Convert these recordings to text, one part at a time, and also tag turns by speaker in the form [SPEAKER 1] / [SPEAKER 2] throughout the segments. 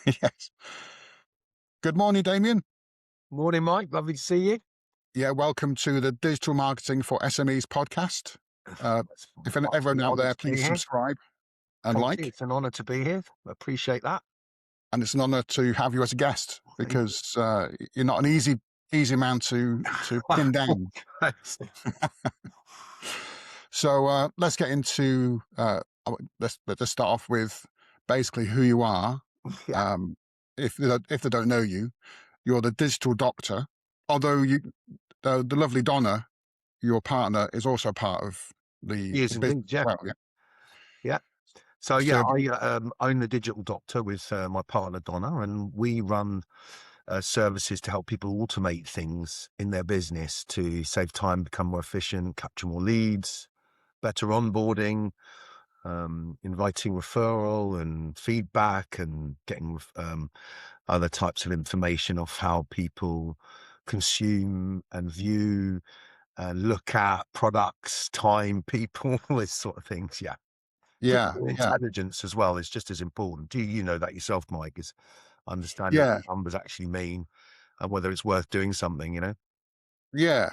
[SPEAKER 1] Yes. Good morning, Damien.
[SPEAKER 2] Morning, Mike. Lovely to see you.
[SPEAKER 1] Yeah, welcome to the Digital Marketing for SMEs podcast. If everyone out there,
[SPEAKER 2] To be
[SPEAKER 1] please
[SPEAKER 2] here.
[SPEAKER 1] subscribe and
[SPEAKER 2] Thank you.
[SPEAKER 1] like.
[SPEAKER 2] It's an honour to be here. Appreciate that.
[SPEAKER 1] And it's an honour to have you as a guest because you're not an easy man to pin down. So let's get into. Let's start off with basically who you are.
[SPEAKER 2] Yeah.
[SPEAKER 1] If they don't know you, you're the digital doctor. Although the lovely Donna, your partner, is also part of
[SPEAKER 2] He is
[SPEAKER 1] the business
[SPEAKER 2] indeed.
[SPEAKER 1] as
[SPEAKER 2] Yeah.
[SPEAKER 1] well. Yeah.
[SPEAKER 2] Yeah. So
[SPEAKER 1] So
[SPEAKER 2] I own the Digital Doctor with my partner Donna, and we run services to help people automate things in their business to save time, become more efficient, capture more leads, better onboarding, inviting referral and feedback, and getting other types of information of how people consume and view and look at products, time, people, all this sort of things. Yeah.
[SPEAKER 1] yeah, yeah,
[SPEAKER 2] Intelligence as well is just as important. Do you know that yourself, Mike, is understanding
[SPEAKER 1] yeah,
[SPEAKER 2] what numbers actually mean and whether it's worth doing something,
[SPEAKER 1] yeah.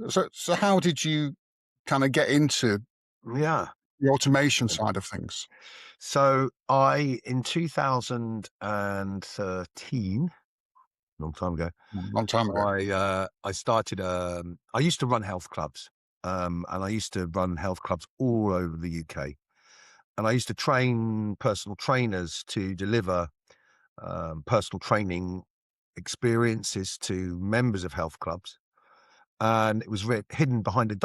[SPEAKER 1] So how did you kind of get into
[SPEAKER 2] Yeah.
[SPEAKER 1] the automation side of things?
[SPEAKER 2] So in 2013, long time ago,
[SPEAKER 1] Long time ago.
[SPEAKER 2] I started, I used to run health clubs, and I used to run health clubs all over the UK. And I used to train personal trainers to deliver personal training experiences to members of health clubs. And it was hidden behind a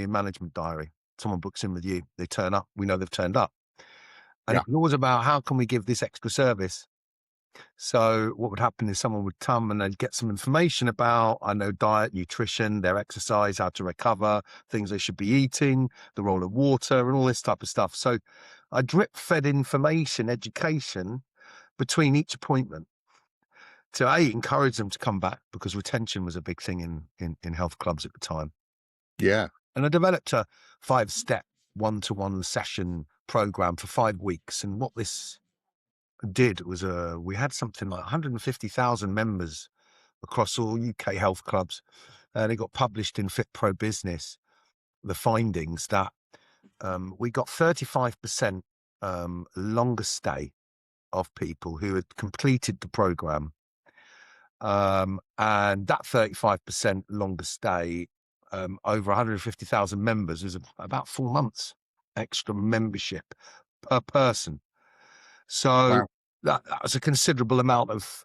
[SPEAKER 2] management diary. Someone books in with you, they turn up, we know they've turned up. And
[SPEAKER 1] Yeah,
[SPEAKER 2] it was always about how can we give this extra service. So what would happen is someone would come and they'd get some information about, I know, diet, nutrition, their exercise, how to recover, things they should be eating, the role of water and all this type of stuff. So I drip fed information, education between each appointment to encourage them to come back, because retention was a big thing in health clubs at the time.
[SPEAKER 1] yeah,
[SPEAKER 2] And I developed a 5-step one-to-one session program for 5 weeks. And what this did was we had something like 150,000 members across all UK health clubs, and it got published in Fit Pro Business, the findings that we got 35% longer stay of people who had completed the program, and that 35% longer stay over 150,000 members is about 4 months extra membership per person. So
[SPEAKER 1] wow,
[SPEAKER 2] that was a considerable amount of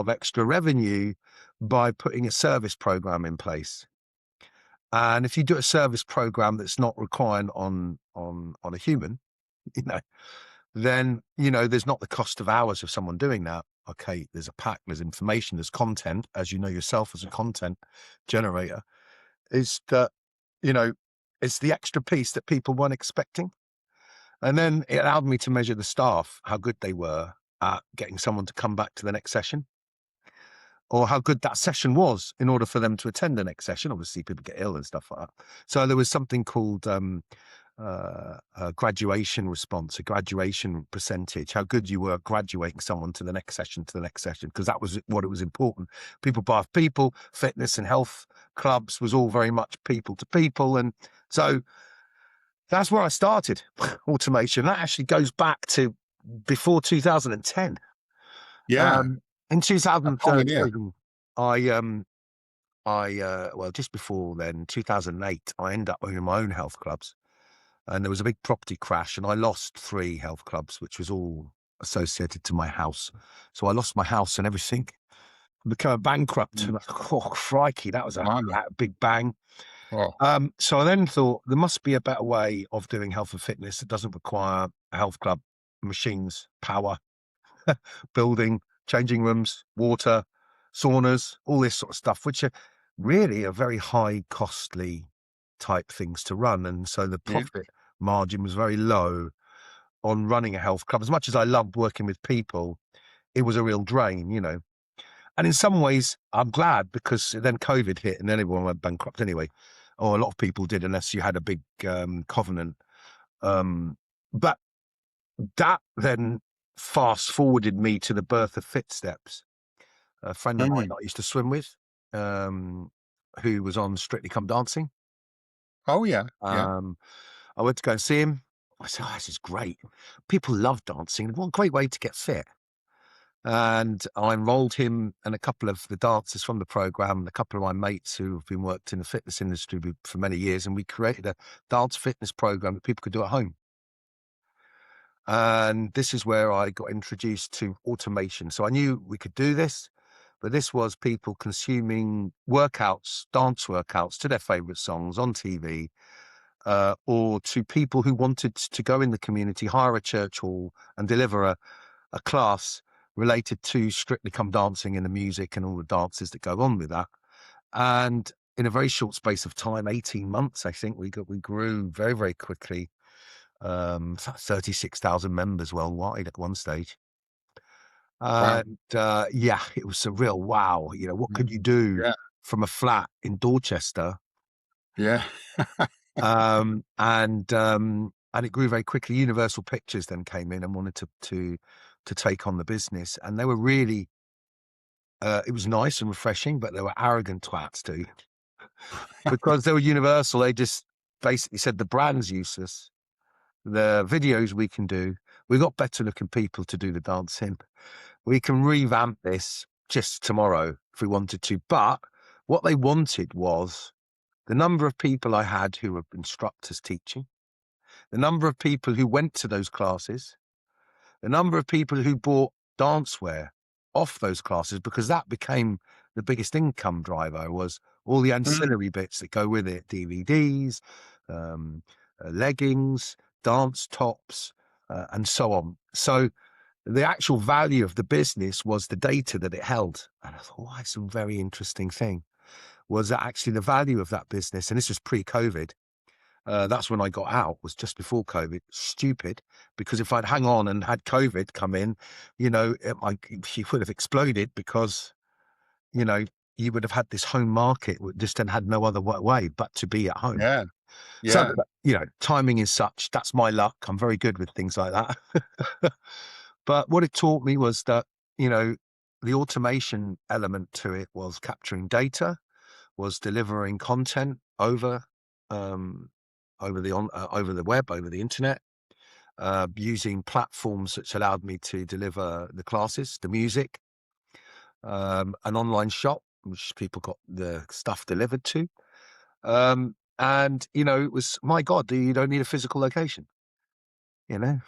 [SPEAKER 2] extra revenue by putting a service program in place. And if you do a service program that's not required on a human, you know, then there's not the cost of hours of someone doing that. Okay, there's a pack, there's information, there's content, as you know yourself as a content generator. Is that it's the extra piece that people weren't expecting. And then it allowed me to measure the staff, how good they were at getting someone to come back to the next session, or how good that session was in order for them to attend the next session. Obviously, people get ill and stuff like that. So there was something called a graduation response, a graduation percentage, how good you were at graduating someone to the next session, because that was what it was important. People by people, fitness and health clubs was all very much people to people. And so that's where I started automation. That actually goes back to before 2010.
[SPEAKER 1] yeah.
[SPEAKER 2] In
[SPEAKER 1] Pioneer.
[SPEAKER 2] 2013, well, just before then, 2008, I ended up owning my own health clubs, and there was a big property crash, and I lost 3 health clubs, which was all associated to my house. So I lost my house and everything, became bankrupt. Oh, crikey, that was a
[SPEAKER 1] Blimey.
[SPEAKER 2] big bang.
[SPEAKER 1] Oh,
[SPEAKER 2] So I then thought there must be a better way of doing health and fitness that doesn't require a health club, machines, power, building, changing rooms, water, saunas, all this sort of stuff, which are really a very high costly type things to run. And so the
[SPEAKER 1] yeah,
[SPEAKER 2] profit margin was very low on running a health club. As much as I loved working with people, it was a real drain. And in some ways, I'm glad, because then COVID hit and then everyone went bankrupt anyway. Or a lot of people did, unless you had a big covenant. But that then fast forwarded me to the birth of Footsteps. A friend of mine
[SPEAKER 1] Mm.
[SPEAKER 2] that I used to swim with, who was on Strictly Come Dancing.
[SPEAKER 1] Oh, yeah. Yeah.
[SPEAKER 2] I went to go and see him. I said, "Oh, this is great. People love dancing. What a great way to get fit." And I enrolled him and a couple of the dancers from the program and a couple of my mates who have been worked in the fitness industry for many years. And we created a dance fitness program that people could do at home. And this is where I got introduced to automation. So I knew we could do this, but this was people consuming workouts, dance workouts to their favorite songs on TV, or to people who wanted to go in the community, hire a church hall and deliver a class related to Strictly Come Dancing and the music and all the dances that go on with that. And in a very short space of time, 18 months, I think we grew very, very quickly. 36,000 members worldwide at one stage.
[SPEAKER 1] Wow.
[SPEAKER 2] And yeah, it was a real wow. You know, what
[SPEAKER 1] Mm.
[SPEAKER 2] could you do
[SPEAKER 1] Yeah.
[SPEAKER 2] from a flat in Dorchester?
[SPEAKER 1] Yeah.
[SPEAKER 2] And it grew very quickly. Universal Pictures then came in and wanted to take on the business, and they were really it was nice and refreshing, but they were arrogant twats too. Because they were Universal, they just basically said the brand's useless. The videos we can do, we got better looking people to do the dancing. We can revamp this just tomorrow if we wanted to. But what they wanted was the number of people I had who were instructors teaching, the number of people who went to those classes, the number of people who bought dancewear off those classes, because that became the biggest income driver, was all the
[SPEAKER 1] Mm.
[SPEAKER 2] ancillary bits that go with it, DVDs, um, leggings, dance tops, and so on. So the actual value of the business was the data that it held. And I thought, oh, that's a very interesting thing, was that actually the value of that business, and this was pre-COVID, that's when I got out, was just before COVID. Stupid, because if I'd hang on and had COVID come in, you know, she would have exploded, because, you know, you would have had this home market just then had no other way but to be at home.
[SPEAKER 1] Yeah.
[SPEAKER 2] So,
[SPEAKER 1] Yeah.
[SPEAKER 2] you know, timing is such, that's my luck. I'm very good with things like that. But what it taught me was that, you know, the automation element to it was capturing data, was delivering content um, over the web, over the internet, using platforms which allowed me to deliver the classes, the music, an online shop which people got the stuff delivered to, and you know, it was, my God, you don't need a physical location. You know,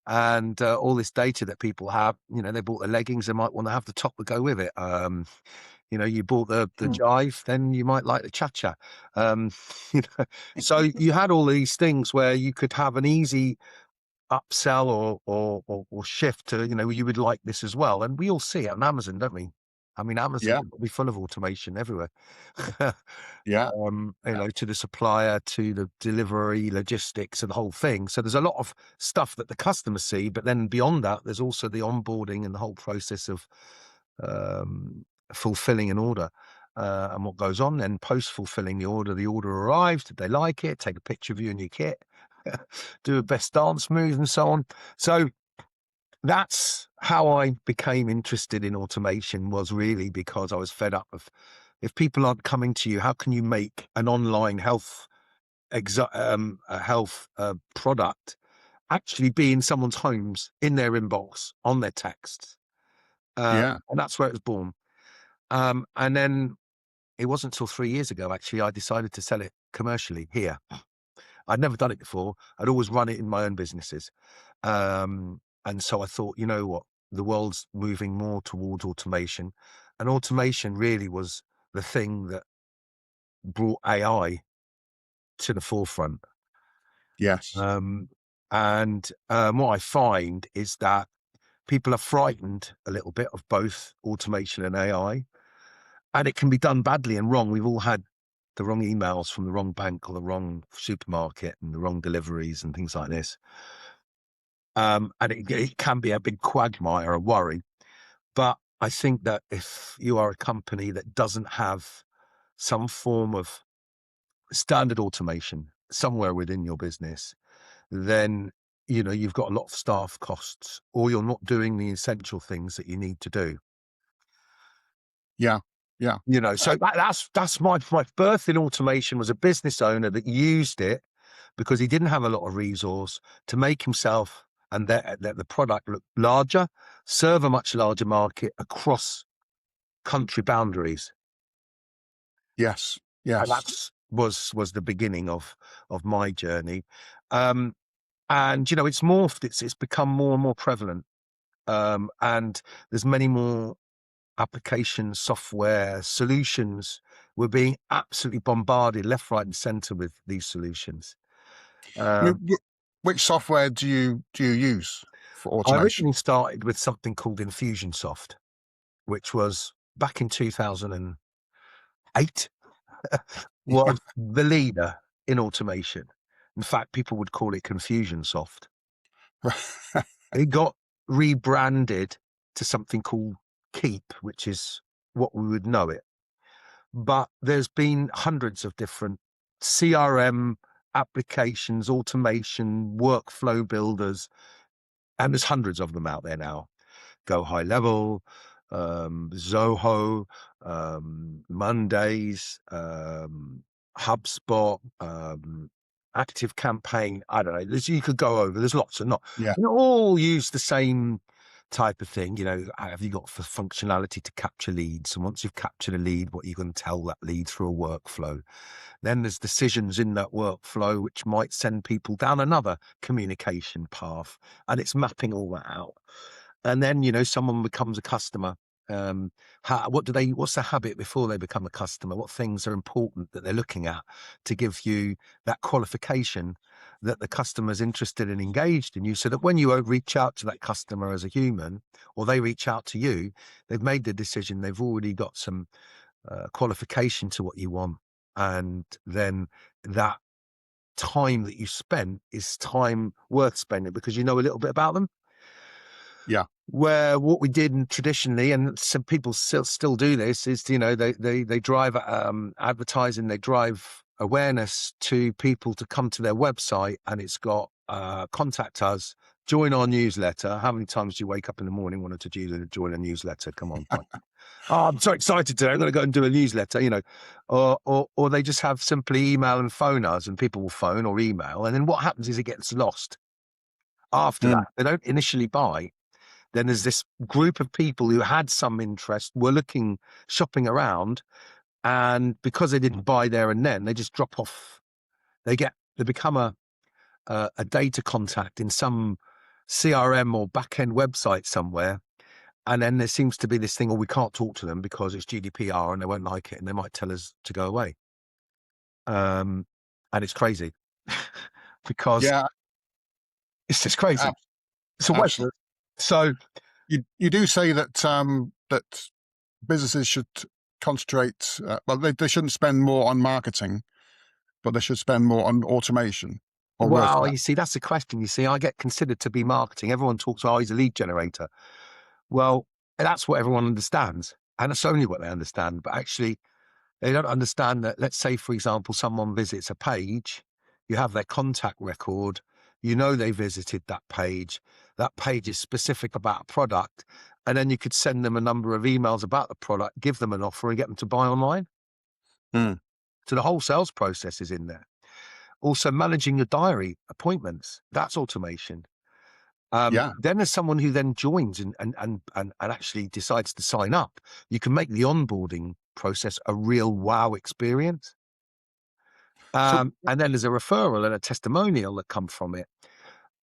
[SPEAKER 2] and all this data that people have, you know, they bought the leggings, they might want to have the top that go with it. You know, you bought the
[SPEAKER 1] Mm.
[SPEAKER 2] jive, then you might like the cha-cha. Um, you know, so you had all these things where you could have an easy upsell or shift to, you know, you would like this as well. And we all see it on Amazon, don't we? I mean, Amazon
[SPEAKER 1] Yeah.
[SPEAKER 2] will be full of automation everywhere.
[SPEAKER 1] Yeah.
[SPEAKER 2] You know, to the supplier, to the delivery, logistics, and the whole thing. So there's a lot of stuff that the customers see, but then beyond that, there's also the onboarding and the whole process of um, fulfilling an order, and what goes on. Then post fulfilling the order arrives. Did they like it? Take a picture of you and your kit, do a best dance move, and so on. So that's how I became interested in automation, was really because I was fed up of, if people aren't coming to you, how can you make an online health a health product actually be in someone's homes, in their inbox, on their texts?
[SPEAKER 1] Yeah.
[SPEAKER 2] And that's where it was born. And then it wasn't until 3 years ago, actually, I decided to sell it commercially here. I'd never done it before. I'd always run it in my own businesses. And so I thought, you know what? The world's moving more towards automation. And automation really was the thing that brought AI to the forefront.
[SPEAKER 1] Yes.
[SPEAKER 2] What I find is that people are frightened a little bit of both automation and AI, and it can be done badly and wrong. We've all had the wrong emails from the wrong bank or the wrong supermarket and the wrong deliveries and things like this. And it can be a big quagmire, a worry. But I think that if you are a company that doesn't have some form of standard automation somewhere within your business, then you know, you've got a lot of staff costs, or you're not doing the essential things that you need to do.
[SPEAKER 1] Yeah. Yeah.
[SPEAKER 2] You know, so that's my birth in automation was a business owner that used it because he didn't have a lot of resource to make himself and the product look larger, serve a much larger market across country boundaries.
[SPEAKER 1] Yes.
[SPEAKER 2] And
[SPEAKER 1] Yes.
[SPEAKER 2] that's was the beginning of my journey. And you know, it's morphed, it's become more and more prevalent. And there's many more application software solutions. We're being absolutely bombarded left, right, and center with these solutions.
[SPEAKER 1] I mean, which software do you use for
[SPEAKER 2] I
[SPEAKER 1] automation?
[SPEAKER 2] originally started with something called Infusionsoft, which was back in 2008, was the leader in automation. In fact, people would call it Confusionsoft. It got rebranded to something called Keap, which is what we would know it. But there's been hundreds of different CRM applications, automation, workflow builders, and there's hundreds of them out there now. Go High Level, Zoho, Mondays, HubSpot, Active Campaign. I don't know. You could go over. There's lots and not.
[SPEAKER 1] Yeah.
[SPEAKER 2] They all use the same type of thing. You know, have you got for functionality to capture leads? And once you've captured a lead, what are you going to tell that lead through a workflow? Then there's decisions in that workflow which might send people down another communication path, and it's mapping all that out. And then, you know, someone becomes a customer. What's the habit before they become a customer? What things are important that they're looking at to give you that qualification that the customer's interested and engaged in you, so that when you reach out to that customer as a human, or they reach out to you, they've made the decision, they've already got some qualification to what you want. And then that time that you spent is time worth spending because you know a little bit about them.
[SPEAKER 1] Yeah.
[SPEAKER 2] Where what we did traditionally, and some people still do this, is, you know, they drive advertising, they drive awareness to people to come to their website, and it's got contact us, join our newsletter. How many times do you wake up in the morning wanting to join a newsletter? Come on, fine. Oh, I'm so excited today. I'm going to go and do a newsletter, you know, or they just have simply email and phone us, and people will phone or email. And then what happens is it gets lost after that. They don't initially buy. Then there's this group of people who had some interest, were shopping around, and because they didn't buy there and then, they just drop off. They become a data contact in some CRM or back-end website somewhere. And then there seems to be this thing, we can't talk to them because it's GDPR and they won't like it and they might tell us to go away. And it's crazy because
[SPEAKER 1] Yeah.
[SPEAKER 2] it's just crazy. So
[SPEAKER 1] Absolutely.
[SPEAKER 2] So
[SPEAKER 1] you do say that that businesses should concentrate. Well, they shouldn't spend more on marketing, but they should spend more on automation. Or worse than
[SPEAKER 2] well,
[SPEAKER 1] that.
[SPEAKER 2] you see, that's the question. You see, I get considered to be marketing. Everyone talks, oh, he's a lead generator. Well, that's what everyone understands, and that's only what they understand. But actually, they don't understand that, let's say, for example, someone visits a page, you have their contact record, you know they visited that page is specific about a product, and then you could send them a number of emails about the product, give them an offer and get them to buy online. So the whole sales process is in there. Also managing your diary appointments, that's automation.
[SPEAKER 1] Yeah.
[SPEAKER 2] Then there's someone who then joins and actually decides to sign up. You can make the onboarding process a real wow experience.
[SPEAKER 1] So
[SPEAKER 2] And then there's a referral and a testimonial that come from it.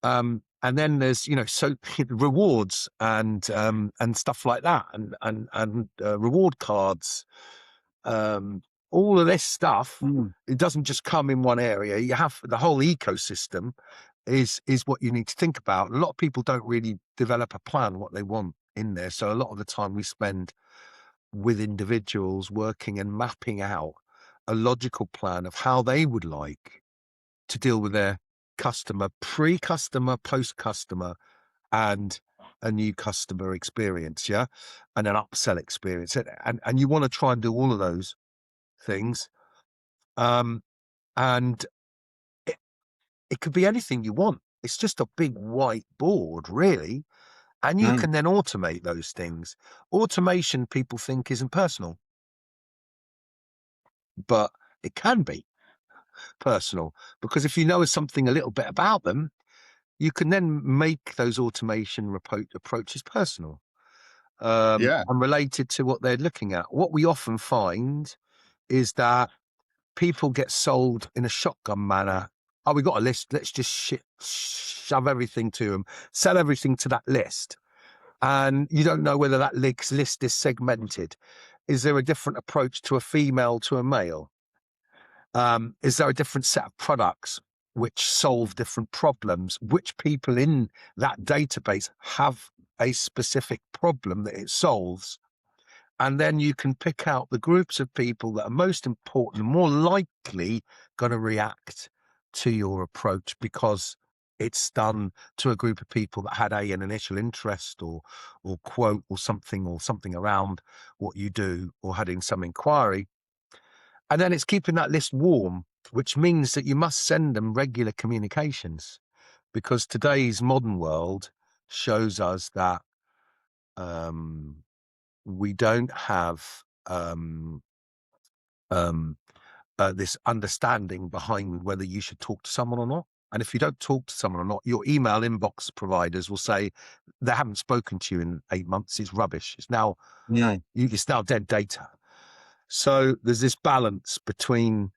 [SPEAKER 2] And then there's, you know, so rewards and stuff like that, and reward cards. All of this stuff, it doesn't just come in one area. You have the whole ecosystem is what you need to think about. A lot of people don't really develop a plan what they want in there. So a lot of the time we spend with individuals working and mapping out a logical plan of how they would like to deal with their customer, pre-customer, post-customer, and a new customer experience, yeah, and an upsell experience, and you want to try and do all of those things, and it could be anything you want. It's just a big white board, really. And you can then automate those things. Automation, people think, isn't personal, but it can be personal, because if you know something a little bit about them, you can then make those automation approaches personal,
[SPEAKER 1] Yeah.
[SPEAKER 2] and related to what they're looking at. What we often find is that people get sold in a shotgun manner. Oh, we got a list. Let's just shove everything to them, sell everything to that list. And you don't know whether that list is segmented. Is there a different approach to a female to a male? Is there a different set of products which solve different problems? Which people in that database have a specific problem that it solves? And then you can pick out the groups of people that are most important, more likely going to react to your approach because it's done to a group of people that had an initial interest or quote or something around what you do, or had in some inquiry. And then it's keeping that list warm, which means that you must send them regular communications, because today's modern world shows us that we don't have this understanding behind whether you should talk to someone or not. And if you don't talk to someone or not, your email inbox providers will say they haven't spoken to you in 8 months. It's rubbish. It's now it's now dead data. So there's this balance between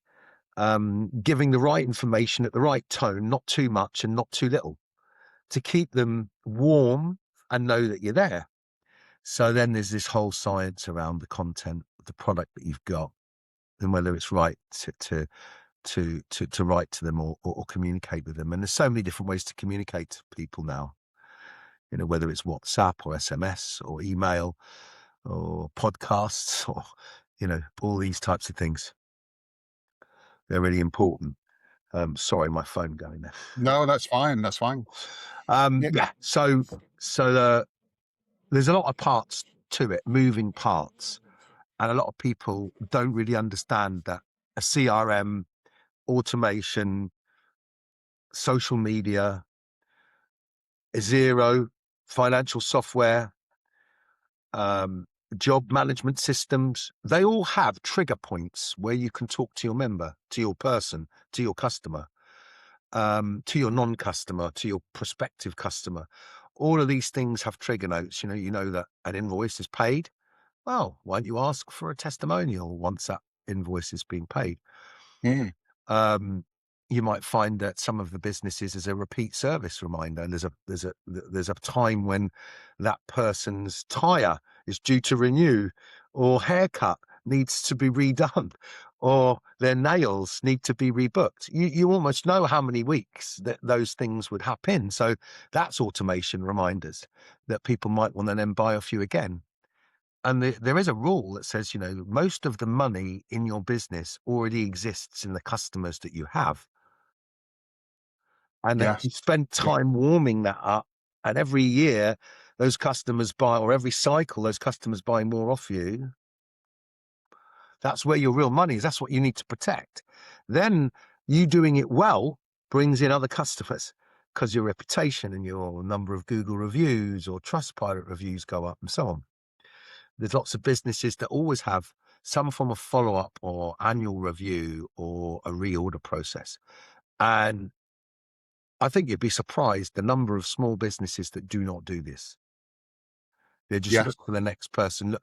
[SPEAKER 2] giving the right information at the right tone, not too much and not too little, to keep them warm and know that you're there. So then there's this whole science around the content of the product that you've got, and whether it's right to write to them or communicate with them. And there's so many different ways to communicate to people now, whether it's WhatsApp or SMS or email or podcasts or, all these types of things. They're really important. Sorry, my phone going there.
[SPEAKER 1] No, that's fine. That's fine.
[SPEAKER 2] Yeah. So there's a lot of parts to it, moving parts. And a lot of people don't really understand that a CRM, automation, social media, Xero, financial software, job management systems, they all have trigger points where you can talk to your member, to your person, to your customer, to your non-customer, to your prospective customer. All of these things have trigger notes. You know that an invoice is paid. Well, why don't you ask for a testimonial once that invoice is being paid? You might find that some of the businesses is a repeat service reminder. And there's a time when that person's tire is due to renew, or haircut needs to be redone, or their nails need to be rebooked. You almost know how many weeks that those things would happen. So that's automation reminders that people might want to then buy off you again. And there is a rule that says, most of the money in your business already exists in the customers that you have. And that
[SPEAKER 1] Yes.
[SPEAKER 2] you spend time warming that up. And every year those customers buy, or every cycle, those customers buy more off you. That's where your real money is. That's what you need to protect. Then you doing it well brings in other customers, because your reputation and your number of Google reviews or Trustpilot reviews go up and so on. There's lots of businesses that always have some form of follow-up or annual review or a reorder process. And I think you'd be surprised the number of small businesses that do not do this. They just look for the next person,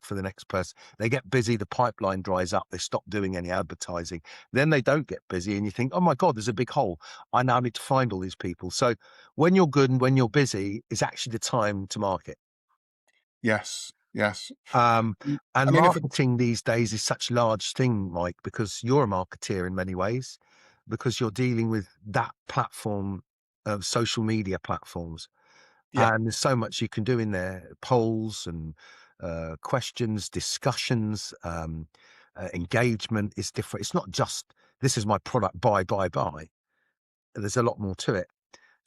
[SPEAKER 2] They get busy, the pipeline dries up, they stop doing any advertising. Then they don't get busy and you think, oh my God, there's a big hole. I now need to find all these people. So when you're good and when you're busy is actually the time to market.
[SPEAKER 1] Yes. Yes.
[SPEAKER 2] And
[SPEAKER 1] I mean,
[SPEAKER 2] marketing these days is such a large thing, Mike, because you're a marketeer in many ways, because you're dealing with that platform of social media platforms.
[SPEAKER 1] Yeah.
[SPEAKER 2] And there's so much you can do in there, polls and questions, discussions, engagement is different. It's not just, this is my product, buy. There's a lot more to it.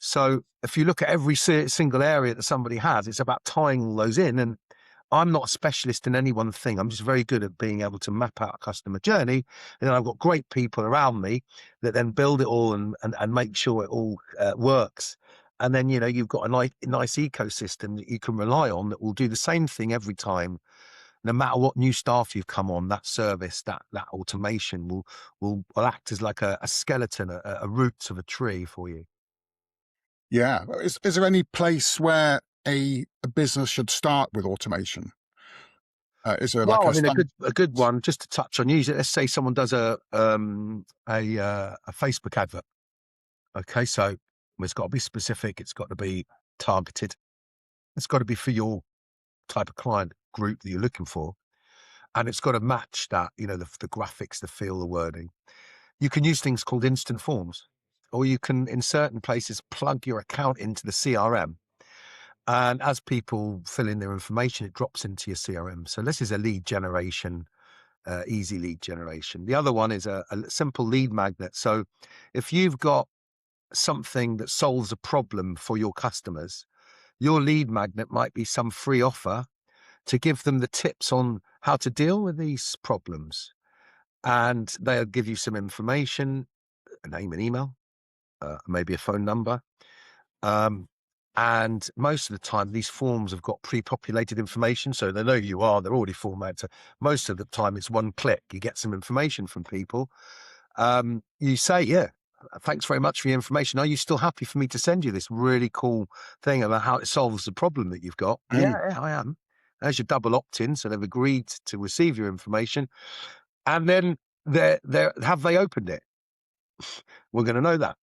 [SPEAKER 2] So if you look at every single area that somebody has, it's about tying all those in. And I'm not a specialist in any one thing. I'm just very good at being able to map out a customer journey. And then I've got great people around me that then build it all and make sure it all works. And then, you've got a nice ecosystem that you can rely on that will do the same thing every time. No matter what new staff you've come on, that service, that automation will act as like a skeleton, a roots of a tree for you.
[SPEAKER 1] Yeah. Is there any place where a business should start with automation? Is there like
[SPEAKER 2] Well,
[SPEAKER 1] a
[SPEAKER 2] I mean,
[SPEAKER 1] standard?
[SPEAKER 2] a good one just to touch on. Use it. Let's say someone does a Facebook advert. Okay, so it's got to be specific. It's got to be targeted. It's got to be for your type of client group that you're looking for, and it's got to match that. The graphics, the feel, the wording. You can use things called instant forms, or you can, in certain places, plug your account into the CRM. And as people fill in their information, it drops into your CRM. So this is a lead generation, easy lead generation. The other one is a simple lead magnet. So if you've got something that solves a problem for your customers, your lead magnet might be some free offer to give them the tips on how to deal with these problems. And they'll give you some information, a name and email, maybe a phone number. And most of the time, these forms have got pre-populated information, so they know who you are. They're already formatted. So most of the time, it's one click. You get some information from people. You say, yeah, thanks very much for your information. Are you still happy for me to send you this really cool thing about how it solves the problem that you've got?
[SPEAKER 1] Mm,
[SPEAKER 2] Yeah, I am. There's your double opt-in. So they've agreed to receive your information. And then have they opened it? We're going to know that.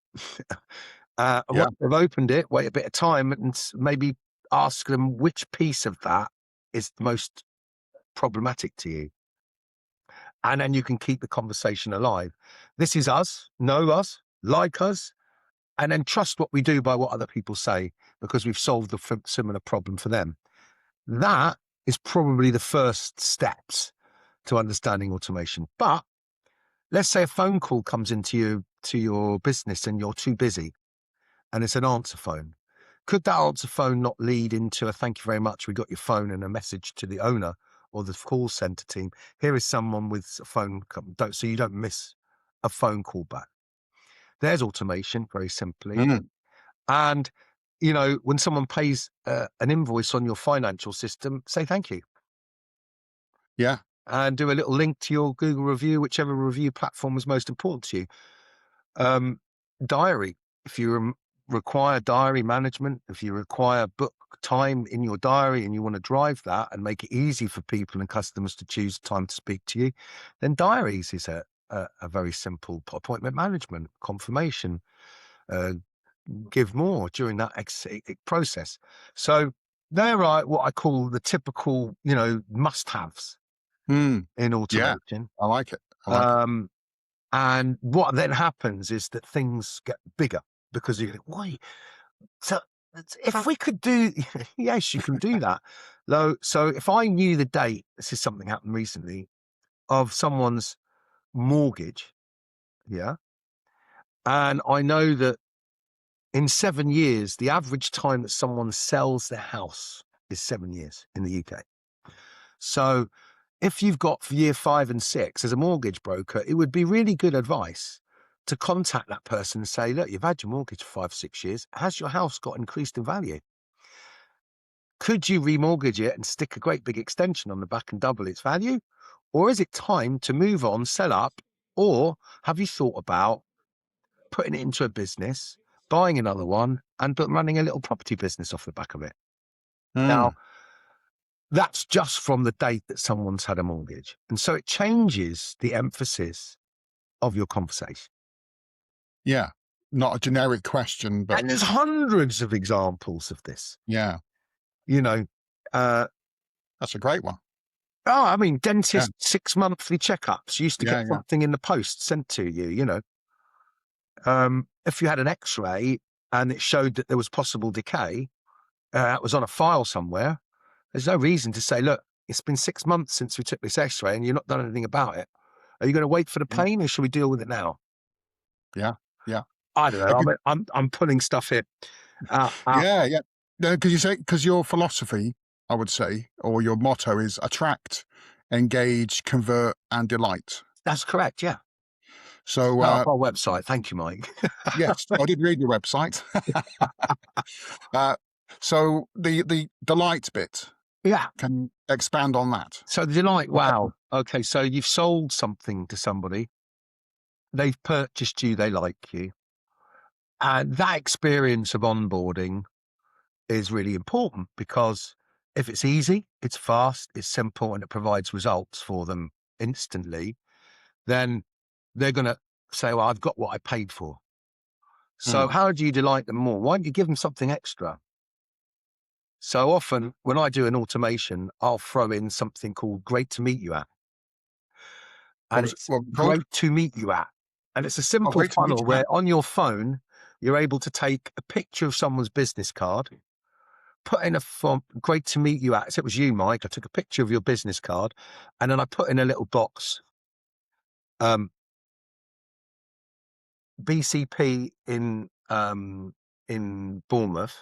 [SPEAKER 2] And
[SPEAKER 1] yeah.
[SPEAKER 2] once they've opened it, wait a bit of time and maybe ask them which piece of that is the most problematic to you. And then you can keep the conversation alive. This is us, know us, like us, and then trust what we do by what other people say, because we've solved the similar problem for them. That is probably the first steps to understanding automation. But let's say a phone call comes into your business and you're too busy and it's an answer phone. Could that answer phone not lead into a thank you very much, we got your phone, and a message to the owner or the call center team? Here is someone with a phone, so you don't miss a phone call back. There's automation, very simply.
[SPEAKER 1] Mm,
[SPEAKER 2] And, when someone pays an invoice on your financial system, say thank you.
[SPEAKER 1] yeah.
[SPEAKER 2] And do a little link to your Google review, whichever review platform is most important to you. Diary, if you require diary management, if you require book time in your diary and you want to drive that and make it easy for people and customers to choose time to speak to you, then diaries is a very simple appointment management, confirmation, give more during that process. So they're what I call the typical, must-haves
[SPEAKER 1] Mm,
[SPEAKER 2] in
[SPEAKER 1] yeah.
[SPEAKER 2] automation.
[SPEAKER 1] I like it. I like it.
[SPEAKER 2] And what then happens is that things get bigger, because you think, why? So if we could do, yes, you can do that. So if I knew the date, this is something happened recently, of someone's mortgage, yeah, and I know that in 7 years, the average time that someone sells their house is 7 years in the UK. So if you've got for year 5 and 6 as a mortgage broker, it would be really good advice to contact that person and say, look, you've had your mortgage for 5, 6 years. Has your house got increased in value? Could you remortgage it and stick a great big extension on the back and double its value? Or is it time to move on, sell up? Or have you thought about putting it into a business, buying another one, and running a little property business off the back of it? Now,
[SPEAKER 1] Mm,
[SPEAKER 2] that's just from the date that someone's had a mortgage. And so it changes the emphasis of your conversation.
[SPEAKER 1] yeah. Not a generic question, but
[SPEAKER 2] And there's hundreds of examples of this.
[SPEAKER 1] yeah,
[SPEAKER 2] You know, uh,
[SPEAKER 1] that's a great one.
[SPEAKER 2] I mean,
[SPEAKER 1] Yeah.
[SPEAKER 2] dentist 6 monthly checkups. You used to
[SPEAKER 1] Yeah.
[SPEAKER 2] get
[SPEAKER 1] Yeah.
[SPEAKER 2] something in the post sent to you. If you had an X-ray and it showed that there was possible decay, it was on a file somewhere. There's no reason to say, look, it's been 6 months since we took this X-ray and you've not done anything about it. Are you going to wait for the
[SPEAKER 1] Mm,
[SPEAKER 2] pain, or should we deal with it now?
[SPEAKER 1] yeah. Yeah.
[SPEAKER 2] I don't
[SPEAKER 1] A
[SPEAKER 2] know.
[SPEAKER 1] good,
[SPEAKER 2] I'm pulling stuff here. Out.
[SPEAKER 1] yeah. Yeah. No, because your philosophy, I would say, or your motto is attract, engage, convert, and delight.
[SPEAKER 2] That's correct. Yeah.
[SPEAKER 1] So
[SPEAKER 2] Set up our website. Thank you, Mike.
[SPEAKER 1] yes, I did read your website. So the delight bit,
[SPEAKER 2] Yeah.
[SPEAKER 1] can expand on that?
[SPEAKER 2] So the delight, wow. Okay, so you've sold something to somebody. They've purchased you, they like you. And that experience of onboarding is really important, because if it's easy, it's fast, it's simple, and it provides results for them instantly, then they're going to say, well, I've got what I paid for. So how do you delight them more? Why don't you give them something extra? So often when I do an automation, I'll throw in something called great to meet you at. And it's great to meet you at. And it's a simple funnel where on your phone, you're able to take a picture of someone's business card, put in a font, great to meet you at. So it was you, Mike. I took a picture of your business card, and then I put in a little box, BCP in Bournemouth.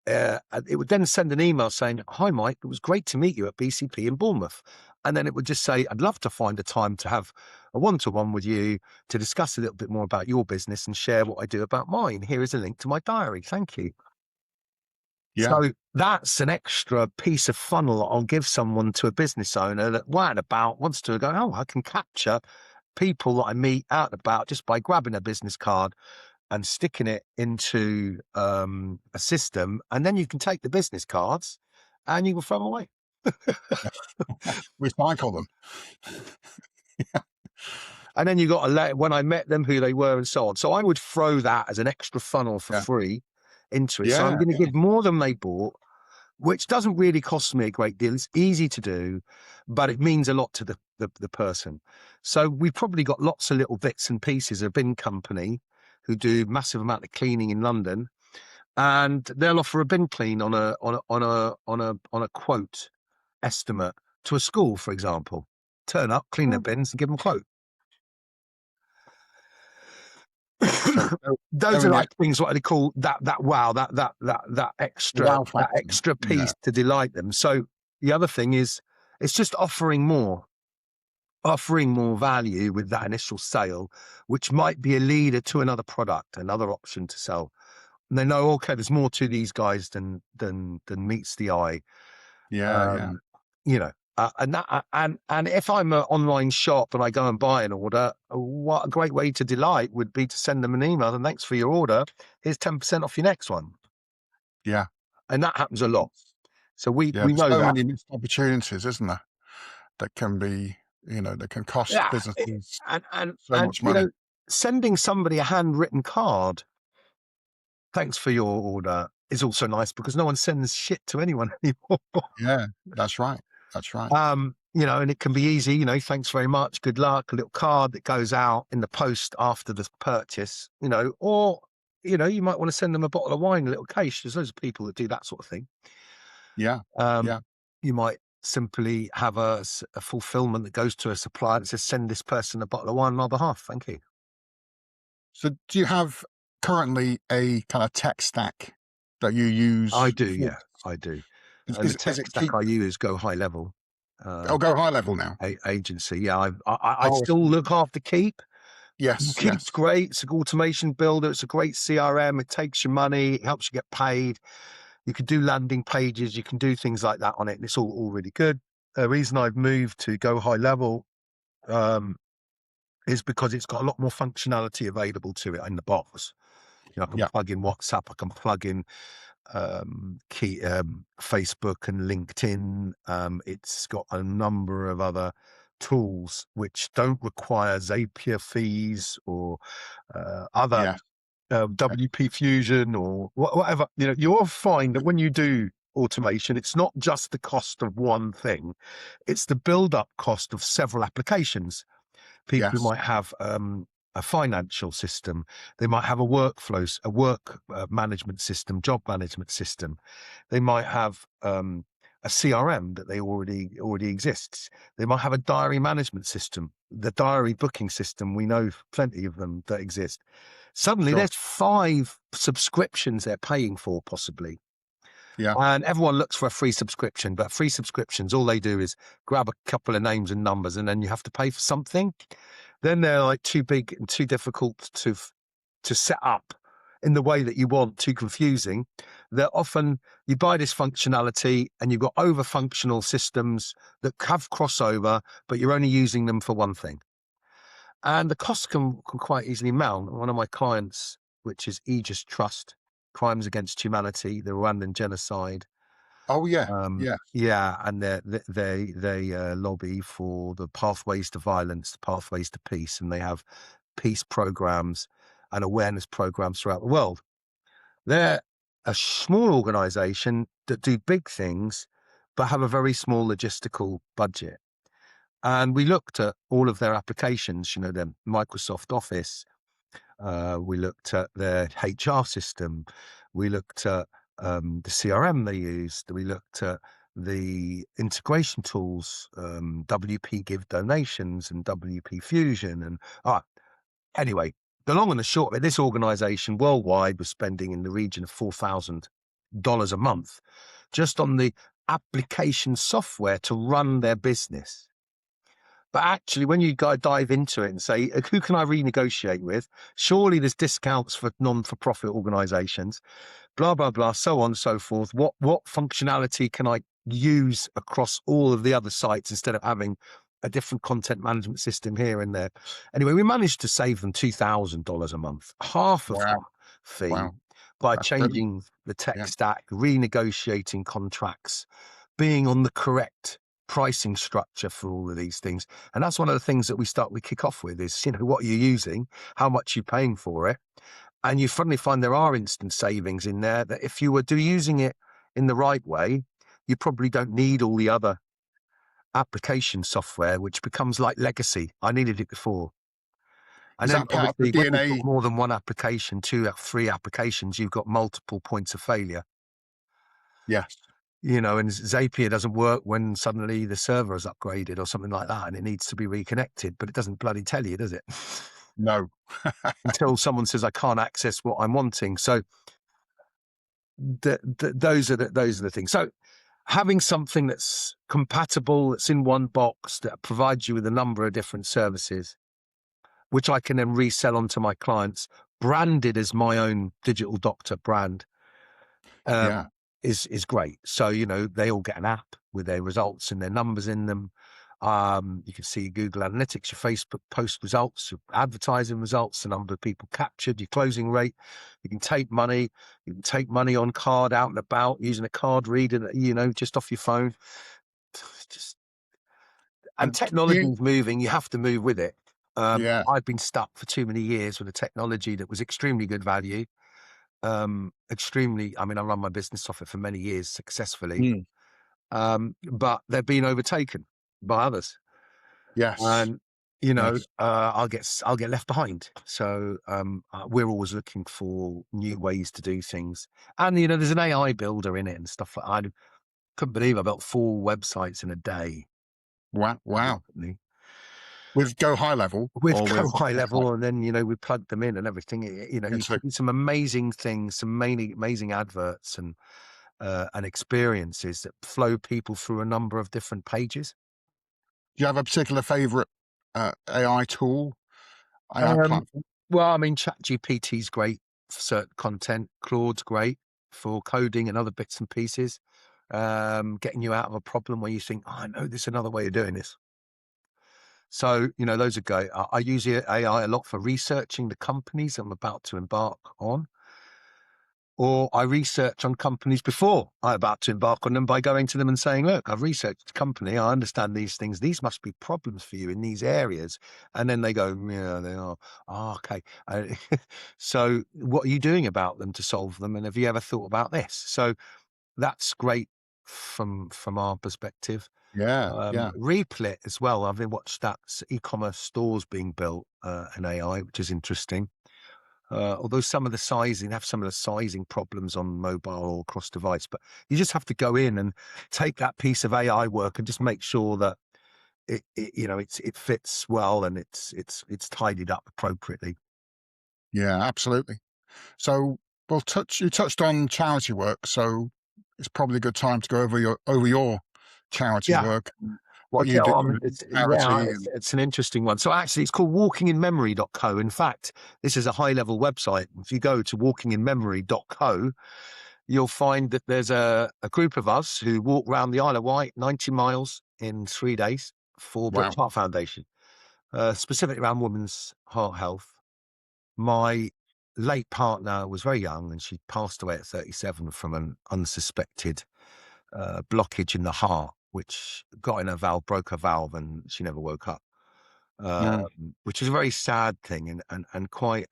[SPEAKER 2] It would then send an email saying, hi, Mike, it was great to meet you at BCP in Bournemouth. And then it would just say, I'd love to find a time to have a one-to-one with you to discuss a little bit more about your business and share what I do about mine. Here is a link to my diary. Thank you.
[SPEAKER 1] Yeah.
[SPEAKER 2] So that's an extra piece of funnel I'll give someone, to a business owner that wants to go, oh, I can capture people that I meet out and about just by grabbing a business card and sticking it into a system. And then you can take the business cards and you can throw them away.
[SPEAKER 1] Recycle them.
[SPEAKER 2] And then you got to let, when I met them, who they were and so on. So I would throw that as an extra funnel for free into it. So I'm going to give more than they bought, which doesn't really cost me a great deal. It's easy to do, but it means a lot to the person. So we've probably got lots of little bits and pieces. A bin company who do massive amount of cleaning in London, and they'll offer a bin clean on a quote estimate to a school, for example. Turn up, clean their bins, and give them a quote. Those are like things what they call that extra piece to delight them. So the other thing is, it's just offering more value with that initial sale, which might be a leader to another product, another option to sell. And they know, okay, there's more to these guys than meets the eye. You know, and if I'm an online shop and I go and buy an order, what a great way to delight would be to send them an email and thanks for your order. Here's 10% off your next one.
[SPEAKER 1] Yeah.
[SPEAKER 2] And that happens a lot. So we know
[SPEAKER 1] so
[SPEAKER 2] that.
[SPEAKER 1] many missed opportunities, isn't there? That can be, that can cost businesses so much money.
[SPEAKER 2] Sending somebody a handwritten card, thanks for your order, is also nice, because no one sends shit to anyone anymore.
[SPEAKER 1] Yeah, that's right. That's right.
[SPEAKER 2] And it can be easy, thanks very much, good luck, a little card that goes out in the post after the purchase, or, you might want to send them a bottle of wine, a little case. There's loads of people that do that sort of thing.
[SPEAKER 1] Yeah.
[SPEAKER 2] You might simply have a fulfillment that goes to a supplier that says, send this person a bottle of wine on my behalf. Thank you.
[SPEAKER 1] So do you have currently a kind of tech stack that you use?
[SPEAKER 2] I do, yeah, I do. And the tech stack I use Go High Level.
[SPEAKER 1] Go High Level now.
[SPEAKER 2] Agency, yeah. I still look after Keap.
[SPEAKER 1] Yes,
[SPEAKER 2] Keap's great. It's an automation builder. It's a great CRM. It takes your money. It helps you get paid. You can do landing pages. You can do things like that on it. And it's all really good. The reason I've moved to Go High Level is because it's got a lot more functionality available to it in the box. I can plug in WhatsApp. I can plug in Facebook and LinkedIn. It's got a number of other tools which don't require Zapier fees or other WP Fusion or whatever. You'll find that when you do automation, it's not just the cost of one thing, it's the build-up cost of several applications. People might have a financial system, they might have a work management system, job management system, they might have a CRM that they already exists, they might have a diary management system, the diary booking system, we know plenty of them that exist. Suddenly there's 5 subscriptions they're paying for, possibly. And everyone looks for a free subscription, but free subscriptions, all they do is grab a couple of names and numbers, and then you have to pay for something. then they're like too big and too difficult to set up in the way that you want, too confusing. They're often, you buy this functionality and you've got over functional systems that have crossover, but you're only using them for one thing. And the costs can quite easily mount. One of my clients, which is Aegis Trust, Crimes Against Humanity, the Rwandan genocide.
[SPEAKER 1] Oh yeah, yeah,
[SPEAKER 2] Yeah, and they lobby for the pathways to violence, the pathways to peace, and they have peace programs and awareness programs throughout the world. They're a small organization that do big things, but have a very small logistical budget. And we looked at all of their applications, you know, their Microsoft Office. We looked at their HR system. We looked at the CRM they used. We looked at the integration tools, WP Give Donations and WP Fusion. And anyway, the long and the short of it, this organization worldwide was spending in the region of $4,000 a month just on the application software to run their business. But actually, when you dive into it and say, who can I renegotiate with? Surely there's discounts for non-for-profit organizations, blah, blah, blah, so on and so forth. What functionality can I use across all of the other sites instead of having a different content management system here and there? Anyway, we managed to save them $2,000 a month, half of that fee, by
[SPEAKER 1] that's brilliant.
[SPEAKER 2] changing the tech
[SPEAKER 1] Yeah.
[SPEAKER 2] stack, renegotiating contracts, being on the correct pricing structure for all of these things. And that's one of the things that we kick off with is, you know, what are you using, how much you're paying for it. And you suddenly find there are instant savings in there that if you were using it in the right way, you probably don't need all the other application software, which becomes like legacy. I needed it before. And
[SPEAKER 1] Is
[SPEAKER 2] then
[SPEAKER 1] that part of the
[SPEAKER 2] obviously when you've
[SPEAKER 1] DNA?
[SPEAKER 2] got more than one application, 2 or 3 applications, you've got multiple points of failure.
[SPEAKER 1] Yes.
[SPEAKER 2] You know, and Zapier doesn't work when suddenly the server is upgraded or something like that and it needs to be reconnected, but it doesn't bloody tell you, does it?
[SPEAKER 1] No.
[SPEAKER 2] Until someone says, I can't access what I'm wanting. So those are the things. So having something that's compatible, that's in one box, that provides you with a number of different services, which I can then resell onto my clients, branded as my own digital doctor brand,
[SPEAKER 1] Yeah.
[SPEAKER 2] is great. So, you know, they all get an app with their results and their numbers in them. You can see Google Analytics, your Facebook post results, your advertising results, the number of people captured, your closing rate. You can take money. You can take money on card out and about using a card reader, you know, just off your phone. And technology is moving. You have to move with it.
[SPEAKER 1] Yeah.
[SPEAKER 2] I've been stuck for too many years with a technology that was extremely good value. I mean, I run my business off it for many years successfully. But they're being overtaken by others.
[SPEAKER 1] Yes.
[SPEAKER 2] And, you know,
[SPEAKER 1] Yes.
[SPEAKER 2] I'll get left behind. So we're always looking for new ways to do things. And, you know, there's an AI builder in it and stuff like I couldn't believe I built 4 websites in a day.
[SPEAKER 1] Wow. With Go High Level
[SPEAKER 2] With
[SPEAKER 1] or
[SPEAKER 2] Go
[SPEAKER 1] with
[SPEAKER 2] High Level, and then, you know, we plugged them in and everything. You know, you
[SPEAKER 1] so,
[SPEAKER 2] can do some amazing things, some amazing adverts and experiences that flow people through a number of different pages.
[SPEAKER 1] do you have a particular favorite AI tool, AI
[SPEAKER 2] Um,
[SPEAKER 1] platform?
[SPEAKER 2] well, I mean, ChatGPT is great for certain content. Claude's great for coding and other bits and pieces. Getting you out of a problem where you think, oh, I know there's another way of doing this. So, you know, those are great. I use AI a lot for researching the companies I'm about to embark on. Or I research on companies before I'm about to embark on them by going to them and saying, look, I've researched the company. I understand these things. These must be problems for you in these areas. And then they go, yeah, they are. Oh, okay. So what are you doing about them to solve them? And have you ever thought about this? So that's great from our perspective.
[SPEAKER 1] Yeah. Yeah.
[SPEAKER 2] Replit as well. I've watched that e-commerce stores being built in AI, which is interesting. Although some of the sizing problems on mobile or cross device, but you just have to go in and take that piece of AI work and just make sure that it fits well and it's tidied up appropriately.
[SPEAKER 1] Yeah. Absolutely. So you touched on charity work, so it's probably a good time to go over your charity
[SPEAKER 2] Yeah.
[SPEAKER 1] work. what
[SPEAKER 2] Okay,
[SPEAKER 1] you do,
[SPEAKER 2] yeah,
[SPEAKER 1] clarity, and
[SPEAKER 2] it's an interesting one. So actually, it's called walkinginmemory.co. In fact, this is a high-level website. If you go to walkinginmemory.co, you'll find that there's a group of us who walk around the Isle of Wight, 90 miles in 3 days for
[SPEAKER 1] wow.
[SPEAKER 2] British Heart Foundation, specifically around women's heart health. My late partner was very young and she passed away at 37 from an unsuspected blockage in the heart, which got in her valve, broke her valve, and she never woke up,
[SPEAKER 1] Mm,
[SPEAKER 2] which is a very sad thing and quite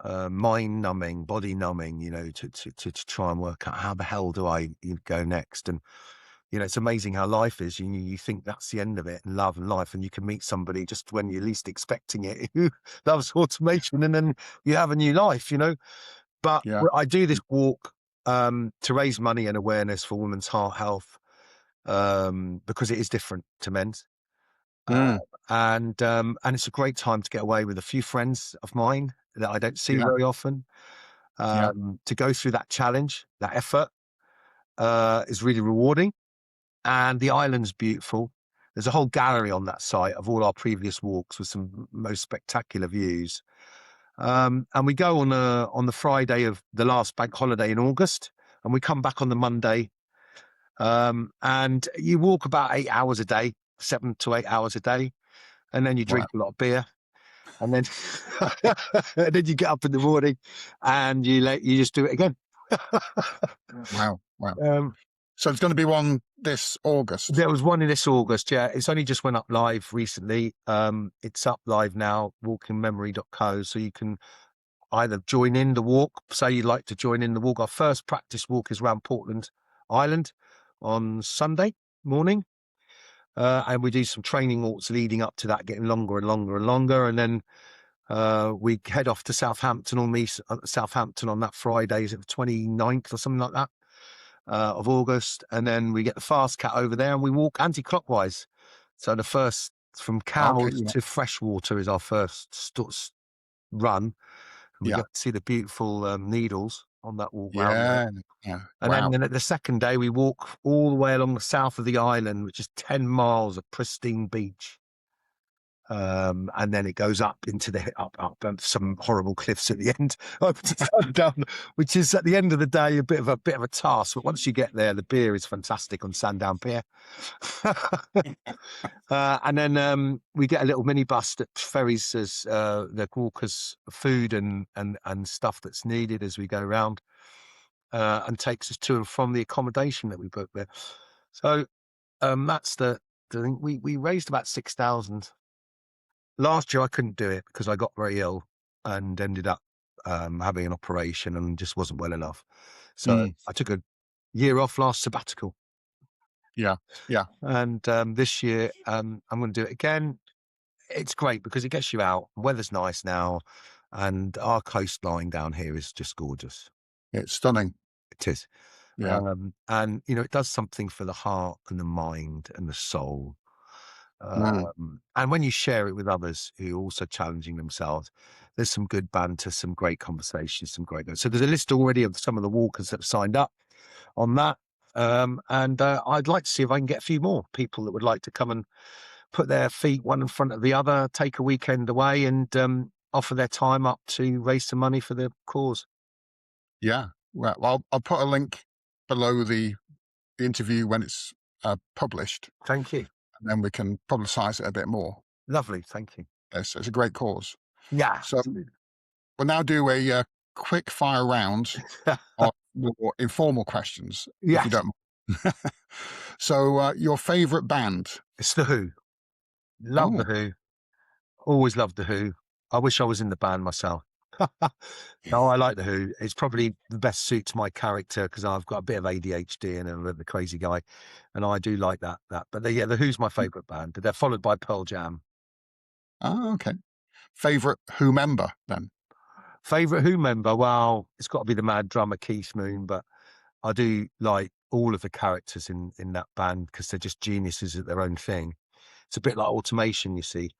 [SPEAKER 2] mind numbing, body numbing, to try and work out how the hell do I go next. And, it's amazing how life is. You think that's the end of it and love and life, and you can meet somebody just when you're least expecting it who loves automation, and then you have a new life, But
[SPEAKER 1] yeah.
[SPEAKER 2] I do this walk to raise money and awareness for women's heart health, because it is different to men's.
[SPEAKER 1] Mm,
[SPEAKER 2] And it's a great time to get away with a few friends of mine that I don't see
[SPEAKER 1] yeah.
[SPEAKER 2] very often.
[SPEAKER 1] Yeah.
[SPEAKER 2] To go through that challenge, that effort, is really rewarding. And the island's beautiful. There's a whole gallery on that site of all our previous walks with some most spectacular views. And we go on the Friday of the last bank holiday in August, and we come back on the Monday. And you walk about 8 hours a day, 7 to 8 hours a day, and then you
[SPEAKER 1] Wow.
[SPEAKER 2] drink a lot of beer, and then and then you get up in the morning and you just do it again.
[SPEAKER 1] Wow. Wow.
[SPEAKER 2] um,
[SPEAKER 1] So there's going to be one this August.
[SPEAKER 2] there was one in this August. Yeah, it's only just went up live recently. It's up live now, walkinmemory.co, so you can either join in the walk, say you'd like to join in the walk. Our first practice walk is around Portland Island on Sunday morning. And we do some training walks leading up to that, getting longer and longer and longer. And then we head off to Southampton on that Friday, is it the 29th or something like that, of August. And then we get the Fast Cat over there and we walk anti-clockwise. So the first from
[SPEAKER 1] Okay.
[SPEAKER 2] cows
[SPEAKER 1] Yeah.
[SPEAKER 2] to freshwater is our first run. And we
[SPEAKER 1] Yeah.
[SPEAKER 2] get to see the beautiful needles on that walk round there.
[SPEAKER 1] Yeah. Yeah.
[SPEAKER 2] And
[SPEAKER 1] Wow.
[SPEAKER 2] then at the second day, we walk all the way along the south of the island, which is 10 miles of pristine beach. And then it goes up into up some horrible cliffs at the end, up to Sandown, which is at the end of the day a bit of a task. But once you get there, the beer is fantastic on Sandown Pier. And then we get a little minibus that ferries us the walkers food and stuff that's needed as we go around, and takes us to and from the accommodation that we booked there. So that's the thing. We raised about 6,000. Last year I couldn't do it because I got very ill and ended up having an operation and just wasn't well enough. So
[SPEAKER 1] Mm,
[SPEAKER 2] I took a year off last sabbatical.
[SPEAKER 1] yeah. Yeah.
[SPEAKER 2] And this year I'm going to do it again. It's great because it gets you out. Weather's nice now, and our coastline down here is just gorgeous.
[SPEAKER 1] It's stunning.
[SPEAKER 2] It is.
[SPEAKER 1] Yeah.
[SPEAKER 2] And it does something for the heart and the mind and the soul.
[SPEAKER 1] Mm,
[SPEAKER 2] And when you share it with others who are also challenging themselves, there's some good banter, some great conversations, some great notes. So there's a list already of some of the walkers that have signed up on that. And I'd like to see if I can get a few more people that would like to come and put their feet one in front of the other, take a weekend away, and offer their time up to raise some money for the cause.
[SPEAKER 1] yeah. Well, I'll put a link below the interview when it's published,
[SPEAKER 2] Thank you.
[SPEAKER 1] and then we can publicize it a bit more.
[SPEAKER 2] Lovely. Thank you.
[SPEAKER 1] It's a great cause.
[SPEAKER 2] Yeah.
[SPEAKER 1] So we'll now do a quick fire round of more informal questions, if you
[SPEAKER 2] Yes.
[SPEAKER 1] don't mind. So your favorite band?
[SPEAKER 2] It's The Who. Love The
[SPEAKER 1] Oh,
[SPEAKER 2] Who. Always loved The Who. I wish I was in the band myself. No, I like The Who. It's probably the best suits my character because I've got a bit of ADHD and I'm a bit of a crazy guy, and I do like that. But The Who's my favourite band. They're followed by Pearl Jam.
[SPEAKER 1] okay. Favorite Who member then?
[SPEAKER 2] Favourite Who member? Well, it's got to be the mad drummer Keith Moon, but I do like all of the characters in that band because they're just geniuses at their own thing. It's a bit like automation, you see.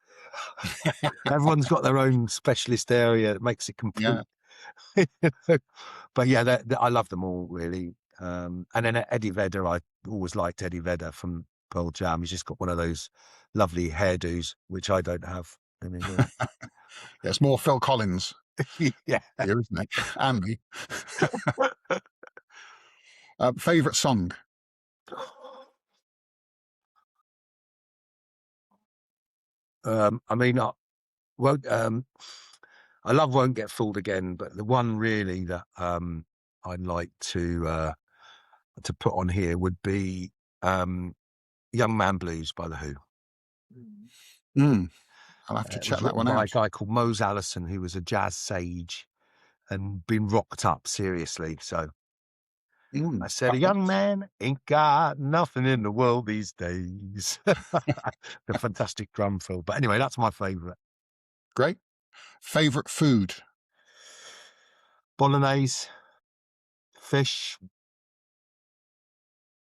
[SPEAKER 2] Everyone's got their own specialist area that makes it complete.
[SPEAKER 1] Yeah.
[SPEAKER 2] But yeah, I love them all really. And then Eddie Vedder, I always liked Eddie Vedder from Pearl Jam. He's just got one of those lovely hairdos, which I don't have. I mean,
[SPEAKER 1] Yeah, it's more Phil Collins
[SPEAKER 2] yeah.
[SPEAKER 1] here, isn't it? And me. Favorite song?
[SPEAKER 2] I mean, won't, I love Won't Get Fooled Again, but the one really that I'd like to put on here would be Young Man Blues by The Who.
[SPEAKER 1] I'll have to
[SPEAKER 2] It was
[SPEAKER 1] check that
[SPEAKER 2] written
[SPEAKER 1] one
[SPEAKER 2] by a
[SPEAKER 1] out.
[SPEAKER 2] guy called Mose Allison, who was a jazz sage and been rocked up seriously. So I said, a
[SPEAKER 1] Okay,
[SPEAKER 2] young man ain't got nothing in the world these days. The fantastic drum fill. But anyway, that's my favourite.
[SPEAKER 1] great. Favorite food?
[SPEAKER 2] Bolognese, fish,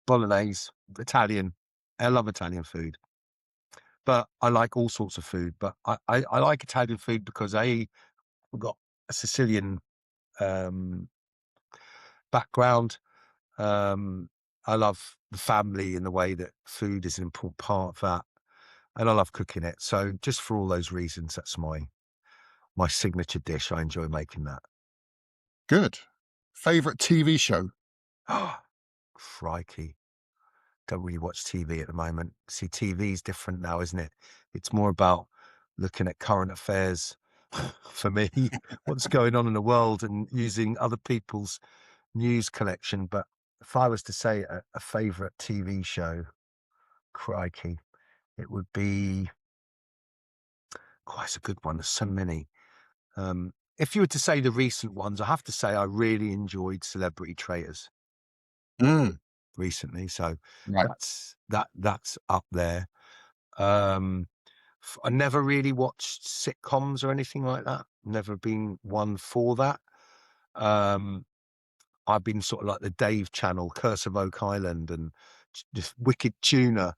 [SPEAKER 2] bolognese, Italian. I love Italian food. But I like all sorts of food. But I like Italian food because I've got a Sicilian background. I love the family in the way that food is an important part of that. And I love cooking it. So just for all those reasons, that's my signature dish. I enjoy making that.
[SPEAKER 1] Good. Favorite TV show?
[SPEAKER 2] Oh, crikey. Don't really watch TV at the moment. See, TV is different now, isn't it? It's more about looking at current affairs for me, what's going on in the world and using other people's news collection. But if I was to say a favorite TV show, crikey, it would be quite a good one. There's so many. If you were to say the recent ones, I have to say I really enjoyed Celebrity Traitors recently. So
[SPEAKER 1] Right.
[SPEAKER 2] that's up there. I never really watched sitcoms or anything like that. Never been one for that. I've been sort of like the Dave Channel, Curse of Oak Island, and just Wicked Tuna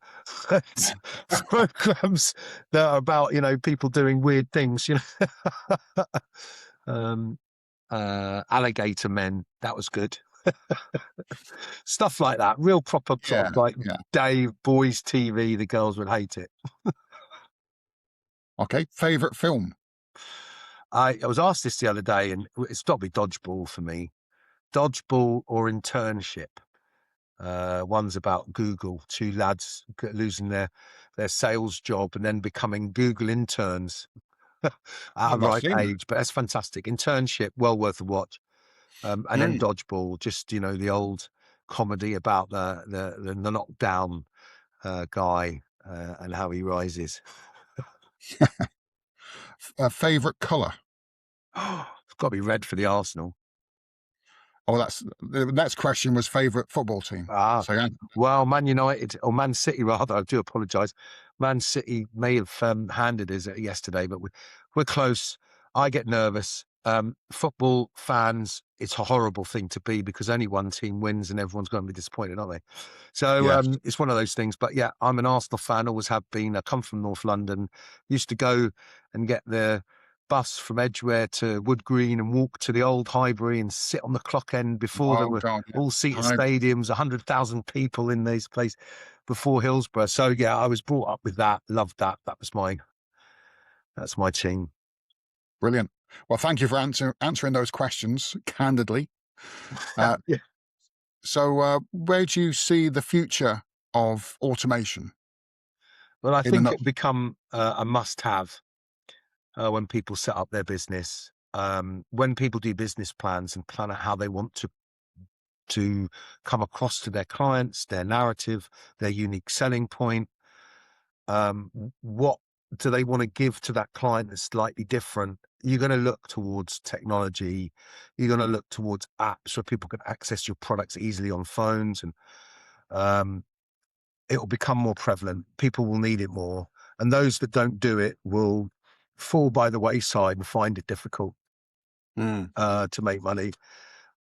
[SPEAKER 2] programs that are about people doing weird things. Alligator Men, that was good. Stuff like that, real proper sort
[SPEAKER 1] Yeah,
[SPEAKER 2] of like
[SPEAKER 1] yeah.
[SPEAKER 2] Dave Boys TV. The girls would hate it.
[SPEAKER 1] Okay. Favorite film?
[SPEAKER 2] I was asked this the other day, and it's got to be Dodgeball for me. Dodgeball or Internship. One's about Google, two lads losing their sales job and then becoming Google interns at a
[SPEAKER 1] I've not
[SPEAKER 2] ripe
[SPEAKER 1] seen that.
[SPEAKER 2] age. But that's fantastic. Internship, well worth a watch. And then Dodgeball, just the old comedy about the knockdown guy and how he rises.
[SPEAKER 1] Favorite color?
[SPEAKER 2] It's got to be red for the Arsenal.
[SPEAKER 1] Oh, that's the next question was favorite football team.
[SPEAKER 2] Ah,
[SPEAKER 1] So yeah,
[SPEAKER 2] well, Man United, or Man City rather, I do apologise. Man City may have handed us it yesterday, but we're close. I get nervous. Football fans, it's a horrible thing to be because only one team wins and everyone's going to be disappointed, aren't they? So
[SPEAKER 1] yes.
[SPEAKER 2] it's one of those things. But yeah, I'm an Arsenal fan, always have been. I come from North London, used to go and get the bus from Edgware to Wood Green and walk to the old Highbury and sit on the clock end before there
[SPEAKER 1] Oh
[SPEAKER 2] were
[SPEAKER 1] God, yeah.
[SPEAKER 2] all-seater
[SPEAKER 1] I,
[SPEAKER 2] stadiums, 100,000 people in these places before Hillsborough. So yeah, I was brought up with that, loved that. That's my team.
[SPEAKER 1] brilliant. Well, thank you for answering those questions candidly. Uh,
[SPEAKER 2] Yeah.
[SPEAKER 1] so, where do you see the future of automation
[SPEAKER 2] Well, I
[SPEAKER 1] in a
[SPEAKER 2] think it
[SPEAKER 1] nutshell?
[SPEAKER 2] become a must-have when people set up their business. When people do business plans and plan out how they want to come across to their clients, their narrative, their unique selling point. What do they want to give to that client that's slightly different? You're going to look towards technology. You're going to look towards apps where people can access your products easily on phones, and it will become more prevalent. People will need it more, and those that don't do it will fall by the wayside and find it difficult to make money.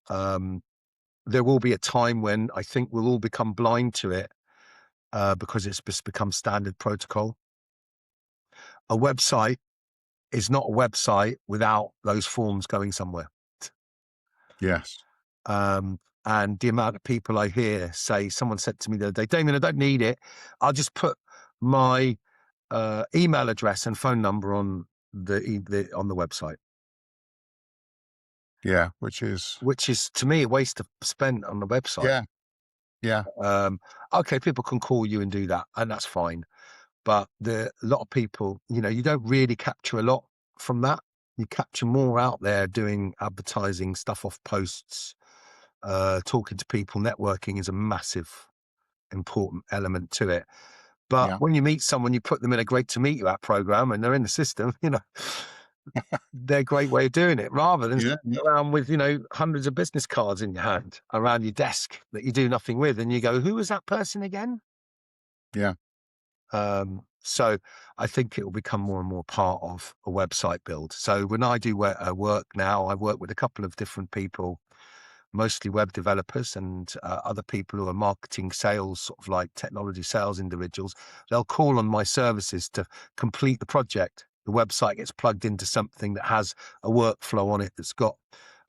[SPEAKER 2] There will be a time when I think we'll all become blind to it because it's just become standard protocol. A website is not a website without those forms going somewhere.
[SPEAKER 1] Yes.
[SPEAKER 2] And the amount of people I hear say, someone said to me the other day, Damien, I don't need it. I'll just put my email address and phone number on the website.
[SPEAKER 1] Yeah, which is
[SPEAKER 2] to me a waste of spent on the website.
[SPEAKER 1] Yeah.
[SPEAKER 2] Okay, people can call you and do that, and that's fine. But a lot of people, you don't really capture a lot from that. You capture more out there doing advertising stuff off posts, talking to people. Networking is a massive, important element to it. But
[SPEAKER 1] Yeah.
[SPEAKER 2] when you meet someone, you put them in a great to meet you at program and they're in the system, they're a great way of doing it, rather than sitting around with, hundreds of business cards in your hand around your desk that you do nothing with. And you go, who was that person again?
[SPEAKER 1] Yeah.
[SPEAKER 2] So I think it will become more and more part of a website build. So when I do work now, I work with a couple of different people, mostly web developers and other people who are marketing, sales, sort of like technology sales individuals. They'll call on my services to complete the project. The website gets plugged into something that has a workflow on it that's got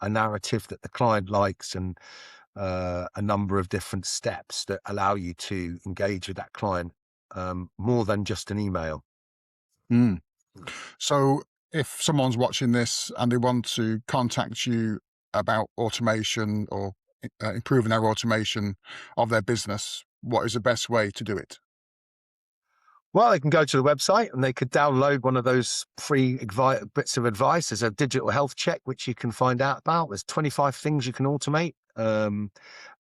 [SPEAKER 2] a narrative that the client likes, and a number of different steps that allow you to engage with that client more than just an email.
[SPEAKER 1] So if someone's watching this and they want to contact you about automation or improving their automation of their business, what is the best way to do it?
[SPEAKER 2] Well, they can go to the website and they could download one of those free bits of advice. There's a digital health check, which you can find out about. There's 25 things you can automate. And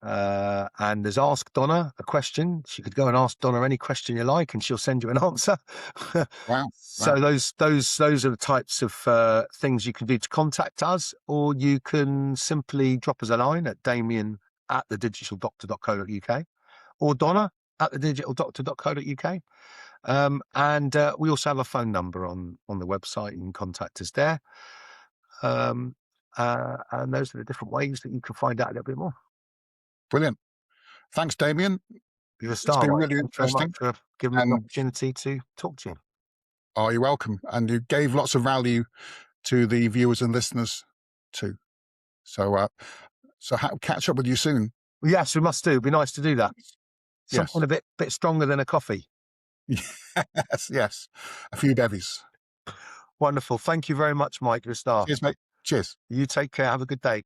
[SPEAKER 2] there's Ask Donna a question. She could go and ask Donna any question you like and she'll send you an answer.
[SPEAKER 1] Wow.
[SPEAKER 2] So those are the types of things you can do to contact us, or you can simply drop us a line at Damien@thedigital.co.uk or Donna at thedigital.co.uk. And we also have a phone number on the website. You can contact us there. And those are the different ways that you can find out a little bit more.
[SPEAKER 1] Brilliant. Thanks, Damien.
[SPEAKER 2] You're a
[SPEAKER 1] It's
[SPEAKER 2] star.
[SPEAKER 1] been
[SPEAKER 2] Mike.
[SPEAKER 1] really
[SPEAKER 2] Thanks very much
[SPEAKER 1] interesting.
[SPEAKER 2] for giving me the opportunity to talk to you.
[SPEAKER 1] Oh, you're welcome. And you gave lots of value to the viewers and listeners too. So, catch up with you soon.
[SPEAKER 2] Well, yes, we must do. It'd be nice to do that.
[SPEAKER 1] Yes.
[SPEAKER 2] Something a bit stronger than a coffee.
[SPEAKER 1] Yes. A few bevies.
[SPEAKER 2] Wonderful. Thank you very much, Mike. You're a star.
[SPEAKER 1] Cheers, mate. Cheers.
[SPEAKER 2] You take care. Have a good day.